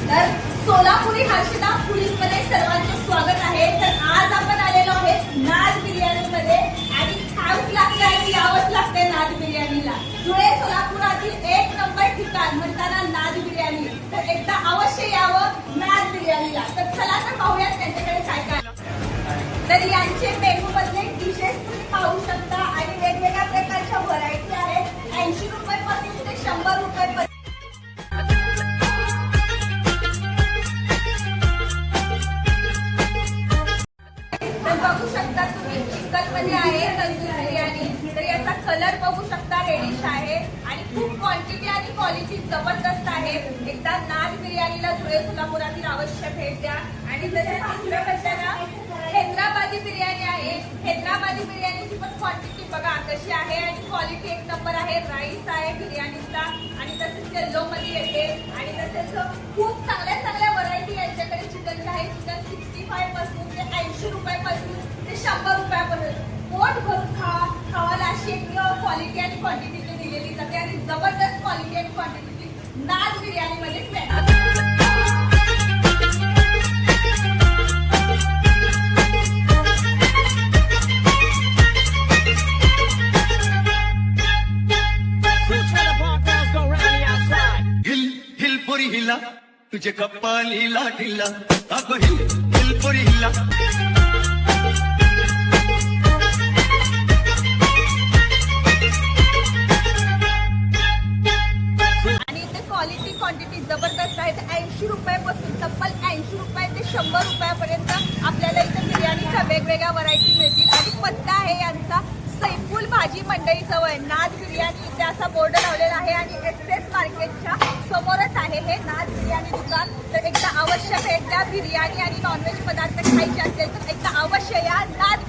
तर सोलापुरी हर्षदा पोलीसमध्ये सर्वांचे स्वागत आहे। तर आज आपण आलेलो आहोत नाद बिर्याणीमध्ये आणि खाऊच लागते यावंच लागते नाद बिर्याणीला। धुळे सोलापुरातील एक नंबर ठिकाण म्हणताना नाद बिर्याणी, तर एकदा अवश्य यावं नाद बिर्याणीला। तर चला तर पाहूयात त्यांच्याकडे काय काय। तर यांचे मेनू मधले डिशेस तुम्ही पाहू शकता आणि वेगवेगळ्या प्रकारच्या व्हरायटी आहेत। 80 रुपयापासून ते 100 रुपयापर्यंत बघू शकता तुम्ही। चिकन मध्ये आहे तंदूर बिर्याणी, तर याचा कलर बघू शकता रेडिश आहे आणि खूप क्वांटिटी आणि क्वालिटी जबरदस्त आहे। एकदा नाद बिर्याणीला धुळे सोलापुरातील अवश्य भेट द्या। आणि तसेच दुसऱ्या बच्चांना हैदराबादी बिर्याणी आहे। हैदराबादी बिर्याणीची पण क्वांटिटी बघा कशी आहे आणि क्वालिटी एक नंबर आहे। राईस आहे बिर्याणीचा आणि तसेच येलो मध्ये येते आणि तसेच खूप चांगल्या चांगल्या व्हरायटी यांच्याकडे चिकनच्या आहे। चिकन 65 पासून ते 80 रुपयापासून ते 100 रुपयापर्यंत पोट भरून खावायला अशी एक क्वालिटी आणि क्वांटिटी दिलेली जाते आणि जबरदस्त क्वालिटी आणि क्वांटिटी नाद बिर्याणीमध्ये मिळते। हिला तुझे कपालीला ढिला अगं हिल हिल पोरी हिला। आणि इथे क्वालिटी क्वांटिटी जबरदस्त आहे। 80 रुपयापासून तब्बल 80 रुपये ते 100 रुपयापर्यंत आपल्याला इथे बिर्याणीच्या वेगवेगळ्या व्हरायटी मिळतील। आणि पत्ता आहे यांचा सैफुल भाजी मंडई जवळ नाद बिर्याणी इथे असा बोर्ड लावलेला आहे आणि एक्सेस मार्केटच्या समोरच आहे हे नाद बिर्याणी दुकान। तर एकदा अवश्य भेट द्या। बिर्याणी आणि नॉनव्हेज पदार्थ खायचे असेल तर एकदा अवश्य या नाद